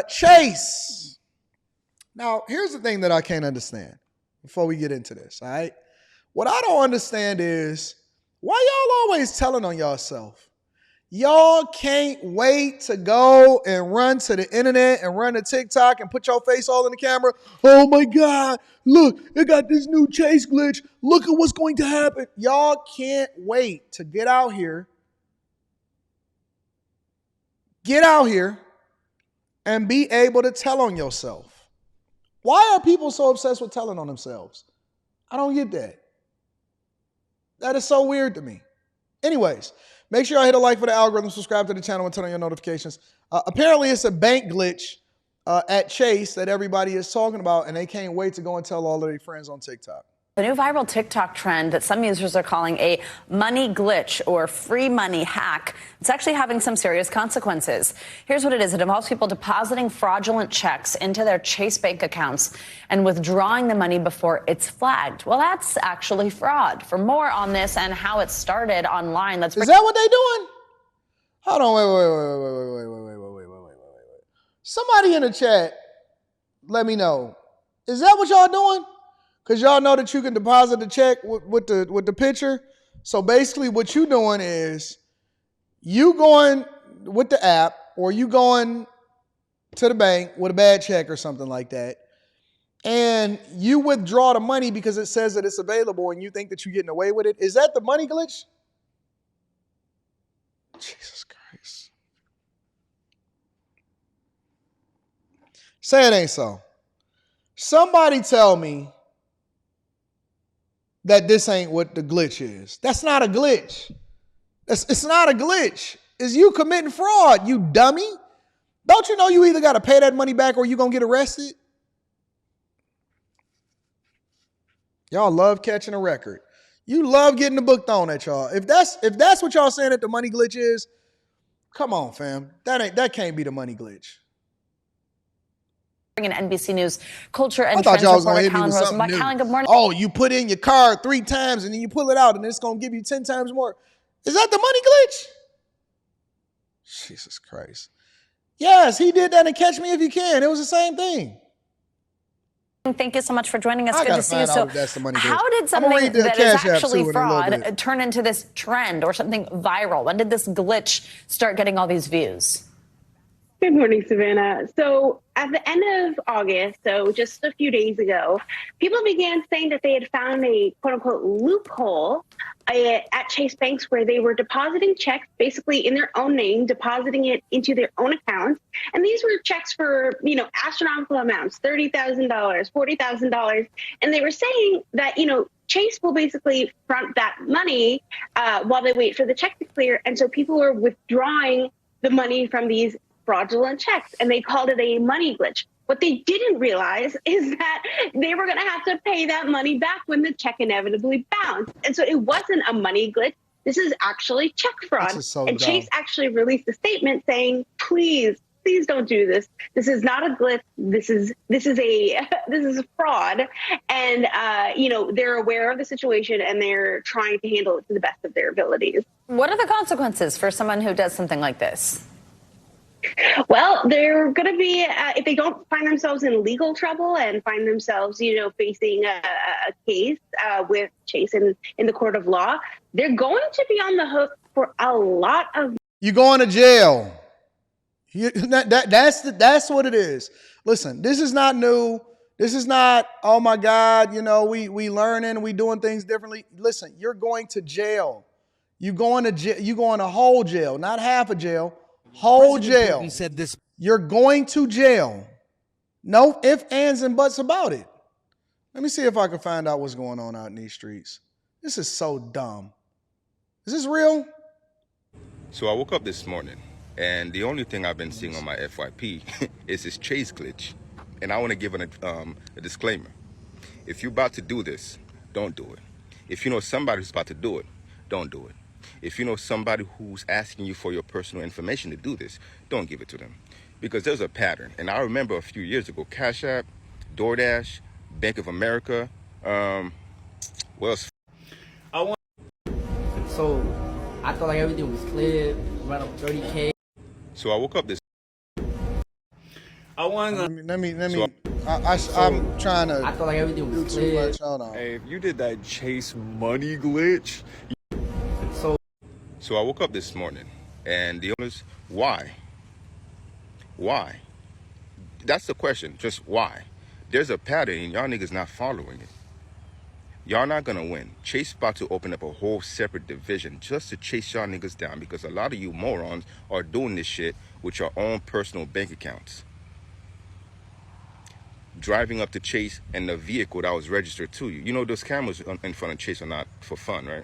Chase. Now, here's the thing that I can't understand before we get into this, all right? What I don't understand is why y'all always telling on yourself? Y'all can't wait to go and run to the internet and run to TikTok and put your face all in the camera. Oh my God, look, it got this new chase glitch. Look at what's going to happen. Y'all can't wait to get out here. Get out here and be able to tell on yourself. Why are people so obsessed with telling on themselves? I don't get that. That is so weird to me. Anyways, make sure y'all hit a like for the algorithm, subscribe to the channel, and turn on your notifications. Apparently, it's a bank glitch at Chase that everybody is talking about, and they can't wait to go and tell all of their friends on TikTok. The new viral TikTok trend that some users are calling a money glitch or free money hack, it's actually having some serious consequences. Here's what it is. It involves people depositing fraudulent checks into their Chase bank accounts and withdrawing the money before it's flagged. Well, that's actually fraud. For more on this and how it started online, Is that what they doing? Hold on, wait. Somebody in the chat, let me know. Is that what y'all doing? Because y'all know that you can deposit the check with the picture. So basically what you doing is you going with the app or you going to the bank with a bad check or something like that. And you withdraw the money because it says that it's available and you think that you're getting away with it. Is that the money glitch? Jesus Christ. Say it ain't so. Somebody tell me that this ain't what the glitch is. That's not a glitch. It's not a glitch. It's you committing fraud, you dummy. Don't you know you either got to pay that money back or you going to get arrested? Y'all love catching a record. You love getting the book thrown at y'all. If that's what y'all saying that the money glitch is, come on, fam. That can't be the money glitch. An NBC News culture and I thought trends y'all was gonna reporter hit me with Callan something Rosen. new. Callan, good morning. Oh, you put in your card 3 times and then you pull it out and it's gonna give you 10 times more. Is that the money glitch? Jesus Christ. Yes, he did that in Catch Me If You Can. It was the same thing. Thank you so much for joining us. I Good to see you. So, that's the money glitch. how did something read the that is Cash App actually too in a little fraud bit. turn into this trend or something viral? When did this glitch start getting all these views? Good morning, Savannah. So at the end of August, so just a few days ago, people began saying that they had found a quote unquote loophole at Chase banks where they were depositing checks basically in their own name, depositing it into their own accounts. And these were checks for, astronomical amounts, $30,000, $40,000. And they were saying that, Chase will basically front that money while they wait for the check to clear. And so people were withdrawing the money from these fraudulent checks, and they called it a money glitch. What they didn't realize is that they were going to have to pay that money back when the check inevitably bounced. And so it wasn't a money glitch. This is actually check fraud. And Chase actually released a statement saying, please don't do this. This is not a glitch. This is a fraud. And, they're aware of the situation and they're trying to handle it to the best of their abilities. What are the consequences for someone who does something like this? Well, they're going to be, if they don't find themselves in legal trouble and find themselves, facing a case with Chase in the court of law, they're going to be on the hook for a lot of. You're going to jail. That's what it is. Listen, this is not new. This is not, oh my God, we learning, we doing things differently. Listen, you're going to jail. You're going to whole jail, not half a jail. Whole jail. Said this. You're going to jail. No ifs, ands, and buts about it. Let me see if I can find out what's going on out in these streets. This is so dumb. Is this real? So I woke up this morning, and the only thing I've been seeing on my FYP is this Chase glitch. And I want to give a disclaimer. If you're about to do this, don't do it. If you know somebody who's about to do it, don't do it. If you know somebody who's asking you for your personal information to do this, don't give it to them. Because there's a pattern. And I remember a few years ago, Cash App, DoorDash, Bank of America, what else? So I thought everything was clear, run up 30K. So I woke up this. I want to. Let me. So- I'm trying to I thought like everything do was too clear. much. Hold on. Hey, if you did that Chase money glitch, So I woke up this morning, and the owners, why? Why? That's the question. Just why? There's a pattern, and y'all niggas not following it. Y'all not gonna win. Chase about to open up a whole separate division just to chase y'all niggas down because a lot of you morons are doing this shit with your own personal bank accounts. Driving up to Chase in the vehicle that was registered to you. You know those cameras in front of Chase are not for fun, right?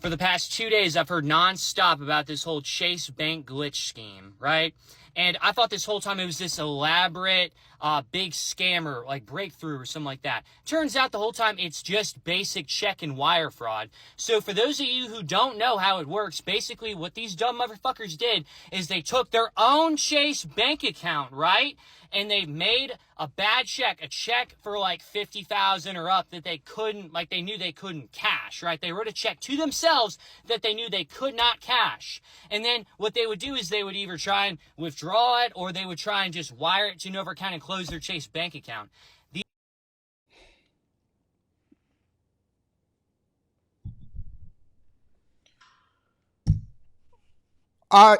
For the past 2 days, I've heard nonstop about this whole Chase Bank glitch scheme, right? And I thought this whole time it was this elaborate, big scammer, like breakthrough or something like that. Turns out the whole time it's just basic check and wire fraud. So for those of you who don't know how it works, basically what these dumb motherfuckers did is they took their own Chase bank account, right? And they made a bad check, a check for like 50,000 or up that they couldn't, like they knew they couldn't cash, right? They wrote a check to themselves that they knew they could not cash. And then what they would do is they would either try and withdraw it or they would try and just wire it to another account and close their Chase bank account. I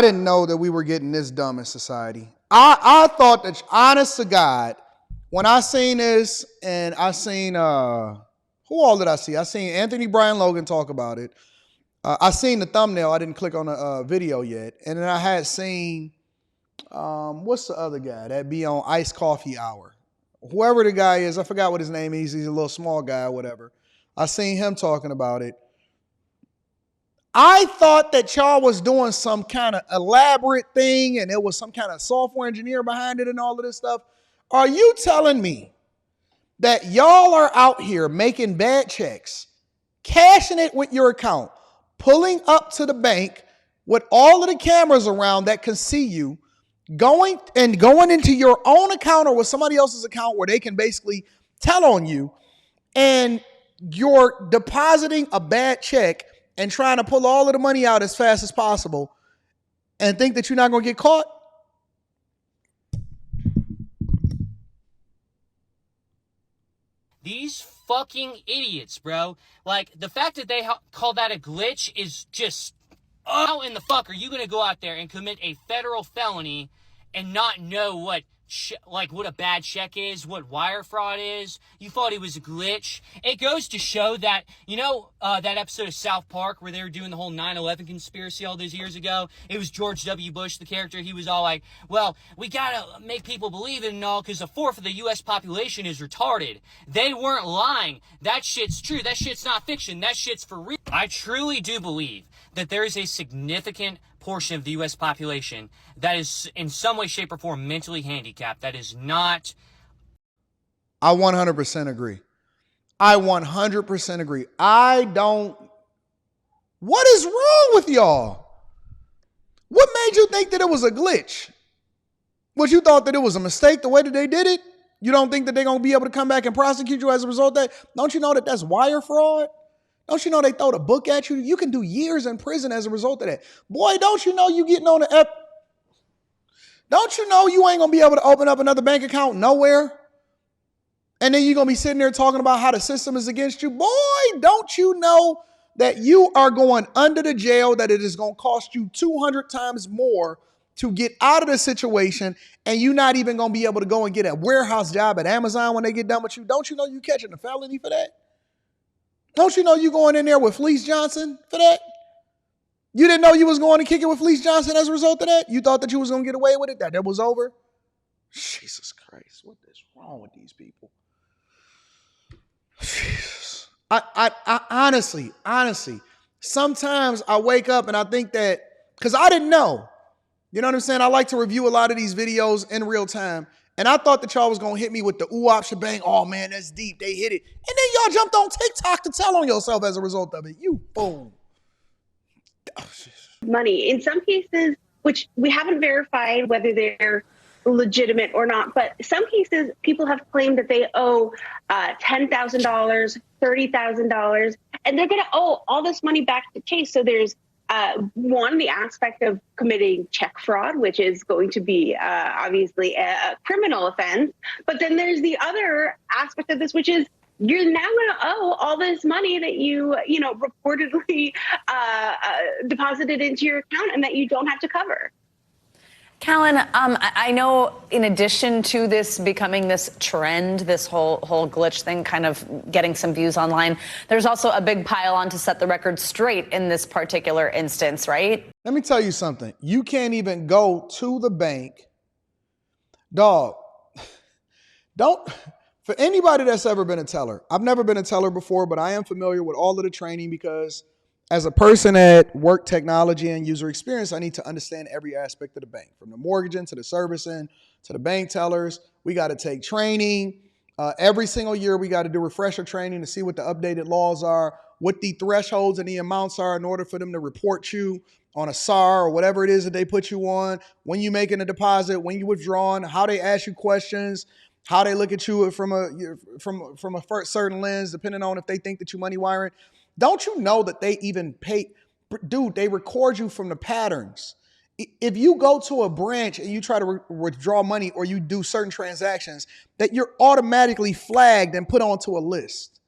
didn't know that we were getting this dumb in society. I thought that, honest to God, when I seen this and I seen, who all did I see? I seen Anthony Brian Logan talk about it. I seen the thumbnail. I didn't click on the video yet. And then I had seen, what's the other guy that be on Iced Coffee Hour? Whoever the guy is, I forgot what his name is. He's a little small guy or whatever. I seen him talking about it. I thought that y'all was doing some kind of elaborate thing and it was some kind of software engineer behind it and all of this stuff. Are you telling me that y'all are out here making bad checks, cashing it with your account, pulling up to the bank with all of the cameras around that can see you, going into your own account or with somebody else's account where they can basically tell on you, and you're depositing a bad check and trying to pull all of the money out as fast as possible and think that you're not going to get caught? These fucking idiots, bro. Like, the fact that they call that a glitch is just, how in the fuck are you going to go out there and commit a federal felony and not know what what a bad check is, what wire fraud is? You thought it was a glitch. It goes to show that, that episode of South Park where they were doing the whole 9/11 conspiracy all those years ago. It was George W. Bush, the character. He was all like, well, we gotta make people believe it and all because a fourth of the U.S. population is retarded. They weren't lying. That shit's true. That shit's not fiction. That shit's for real. I truly do believe that there is a significant portion of the U.S. population that is in some way, shape, or form mentally handicapped. That is not. I 100% agree. I 100% agree. What is wrong with y'all? What made you think that it was a glitch? What, you thought that it was a mistake the way that they did it? You don't think that they're going to be able to come back and prosecute you as a result of that? Don't you know that that's wire fraud? Don't you know they throw the book at you? You can do years in prison as a result of that. Boy, don't you know you getting on the Don't you know you ain't going to be able to open up another bank account nowhere? And then you're going to be sitting there talking about how the system is against you. Boy, don't you know that you are going under the jail, that it is going to cost you 200 times more to get out of the situation, and you're not even going to be able to go and get a warehouse job at Amazon when they get done with you? Don't you know you catching a felony for that? Don't you know you going in there with Fleece Johnson for that? You didn't know you was going to kick it with Fleece Johnson as a result of that? You thought that you was going to get away with it, that was over? Jesus Christ, what is wrong with these people? Jesus. I honestly, sometimes I wake up and I think that, because I didn't know. You know what I'm saying? I like to review a lot of these videos in real time. And I thought that y'all was going to hit me with the ooh-op shebang. Oh, man, that's deep. They hit it. And then y'all jumped on TikTok to tell on yourself as a result of it. You fool. Money. In some cases, which we haven't verified whether they're legitimate or not, but some cases people have claimed that they owe $10,000, $30,000, and they're going to owe all this money back to Chase. So there's one, the aspect of committing check fraud, which is going to be obviously a criminal offense. But then there's the other aspect of this, which is you're now going to owe all this money that you know, reportedly deposited into your account and that you don't have to cover. Callan, I know in addition to this becoming this trend, this whole glitch thing kind of getting some views online, there's also a big pile on to set the record straight in this particular instance, right? Let me tell you something. You can't even go to the bank. Dog, don't, for anybody that's ever been a teller, I've never been a teller before, but I am familiar with all of the training because as a person at work technology and user experience, I need to understand every aspect of the bank, from the mortgaging to the servicing to the bank tellers. We got to take training. Every single year, we got to do refresher training to see what the updated laws are, what the thresholds and the amounts are in order for them to report you on a SAR or whatever it is that they put you on, when you making a deposit, when you withdrawing, how they ask you questions, how they look at you from a certain lens, depending on if they think that you money wiring. Don't you know that they even pay, dude, they record you from the patterns. If you go to a branch and you try to withdraw money or you do certain transactions, that you're automatically flagged and put onto a list,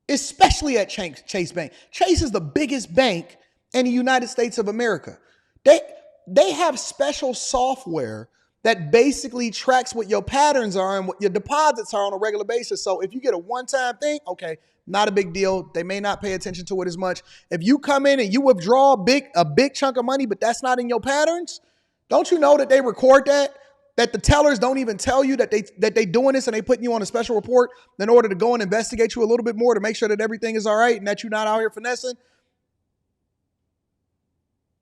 especially at Chase Bank. Chase is the biggest bank in the United States of America. They have special software that basically tracks what your patterns are and what your deposits are on a regular basis. So if you get a one-time thing, okay, not a big deal. They may not pay attention to it as much. If you come in and you withdraw a big chunk of money, but that's not in your patterns, don't you know that they record that? That the tellers don't even tell you that they doing this and they putting you on a special report in order to go and investigate you a little bit more to make sure that everything is all right and that you're not out here finessing?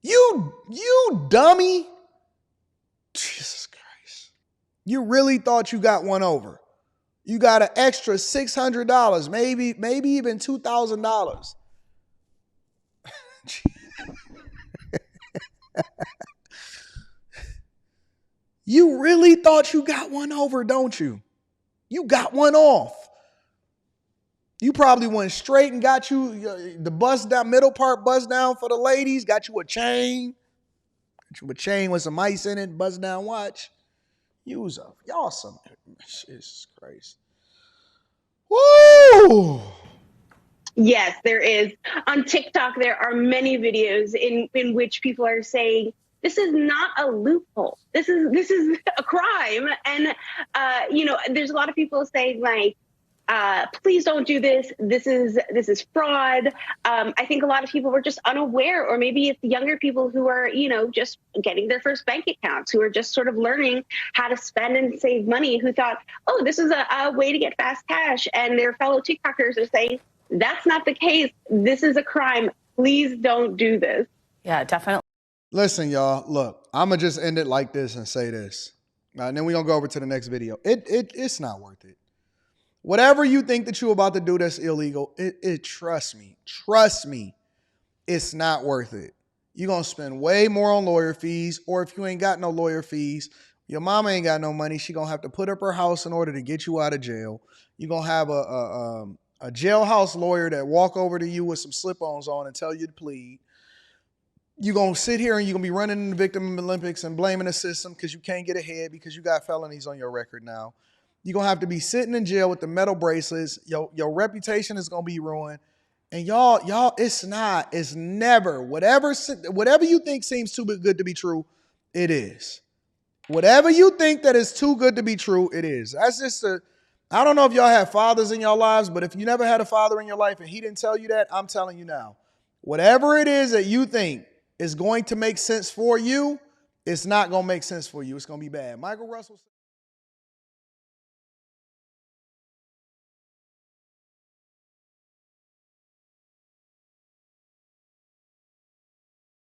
You dummy. Jesus Christ. You really thought you got one over. You got an extra $600, maybe even $2,000. You really thought you got one over, don't you? You got one off. You probably went straight and got you the bust down, middle part bust down for the ladies, got you a chain. Got you a chain with some ice in it, bust down watch. Y'all some, Jesus Christ. Woo! Yes, there is. On TikTok, there are many videos in which people are saying, this is not a loophole. This is a crime. And, you know, there's a lot of people saying like, please don't do this. This is fraud. I think a lot of people were just unaware, or maybe it's younger people who are, you know, just getting their first bank accounts, who are just sort of learning how to spend and save money, who thought, oh, this is a way to get fast cash. And their fellow TikTokers are saying, that's not the case. This is a crime. Please don't do this. Yeah, definitely. Listen, y'all, look, I'm going to just end it like this and say this. And then we're going to go over to the next video. It's not worth it. Whatever you think that you're about to do that's illegal, trust me, it's not worth it. You're going to spend way more on lawyer fees, or if you ain't got no lawyer fees, your mama ain't got no money, she going to have to put up her house in order to get you out of jail. You're going to have a jailhouse lawyer that walk over to you with some slip-ons on and tell you to plead. You're going to sit here and you're going to be running in the victim Olympics and blaming the system because you can't get ahead because you got felonies on your record now. You're going to have to be sitting in jail with the metal bracelets. Your reputation is going to be ruined. And y'all, it's never, whatever you think seems too good to be true, it is. Whatever you think that is too good to be true, it is. That's just I don't know if y'all have fathers in your lives, but if you never had a father in your life and he didn't tell you that, I'm telling you now. Whatever it is that you think is going to make sense for you, it's not going to make sense for you. It's going to be bad. Michael Russell.